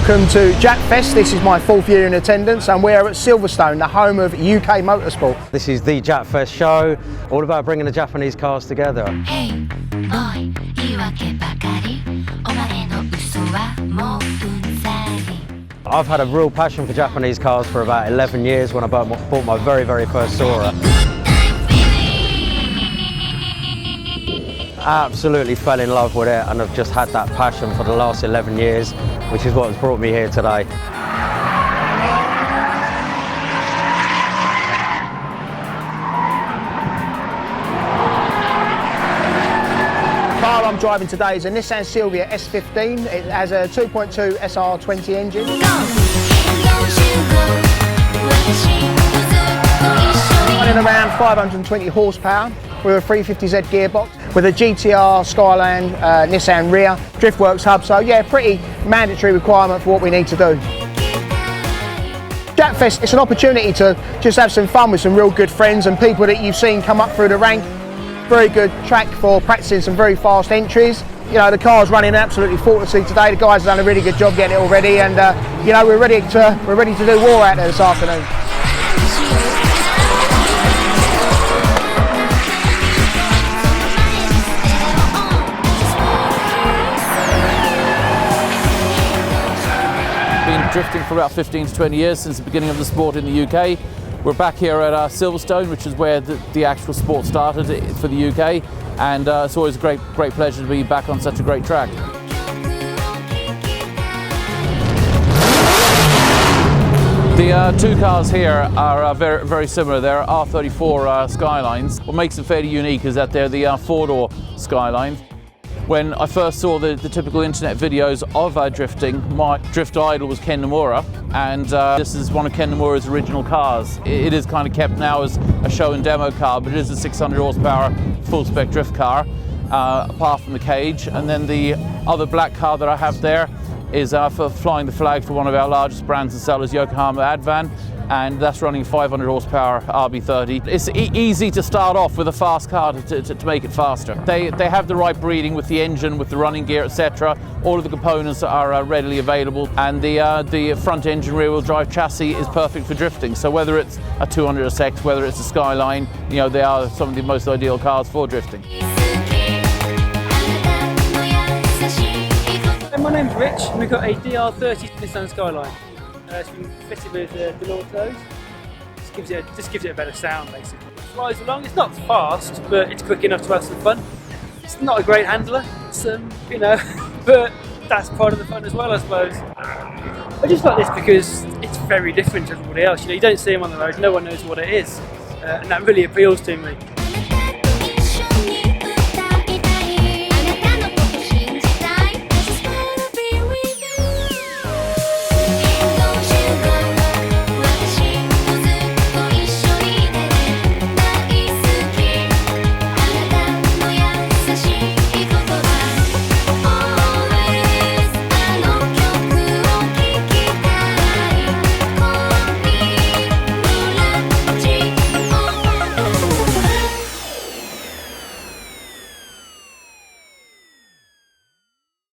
Welcome to JapFest. This is my 4th year in attendance and we're at Silverstone, the home of UK motorsport. This is the JapFest show, all about bringing the Japanese cars together. I've had a real passion for Japanese cars for about 11 years when I bought my very first Sora. Absolutely fell in love with it, and I've just had that passion for the last 11 years, which is what has brought me here today. The car I'm driving today is a Nissan Silvia S15. It has a 2.2 SR20 engine. Running around 520 horsepower with a 350Z gearbox, with a GTR Skyline Nissan rear, DriftWorks hub, so yeah, pretty mandatory requirement for what we need to do. JapFest, it's an opportunity to just have some fun with some real good friends and people that you've seen come up through the rank. Very good track for practicing some very fast entries. You know, the car's running absolutely faultlessly today. The guys have done a really good job getting it all ready, and you know, we're ready to do war out there this afternoon. Been drifting for about 15 to 20 years since the beginning of the sport in the UK. We're back here at Silverstone, which is where the actual sport started for the UK, and it's always a great pleasure to be back on such a great track. The two cars here are very similar. They're R34 Skylines. What makes them fairly unique is that they're the four-door Skylines. When I first saw the typical internet videos of drifting, my drift idol was Ken Nomura, and this is one of Ken Nomura's original cars. It is kind of kept now as a show and demo car, but it is a 600 horsepower full-spec drift car, apart from the cage. And then the other black car that I have there is for flying the flag for one of our largest brands and sellers, Yokohama Advan, and that's running 500 horsepower RB30. It's easy to start off with a fast car to make it faster. They have the right breeding with the engine, with the running gear, etc. All of the components are readily available, and the front engine rear-wheel drive chassis is perfect for drifting. So whether it's a 200SX, whether it's a Skyline, you know, they are some of the most ideal cars for drifting. My name's Rich, and we've got a DR30 Nissan Skyline. It's been fitted with Deloitte toes. Just gives it a better sound, basically. It flies along. It's not fast, but it's quick enough to have some fun. It's not a great handler, it's, you know, but that's part of the fun as well, I suppose. I just like this because it's very different to everybody else. You know, you don't see them on the road, no one knows what it is, and that really appeals to me.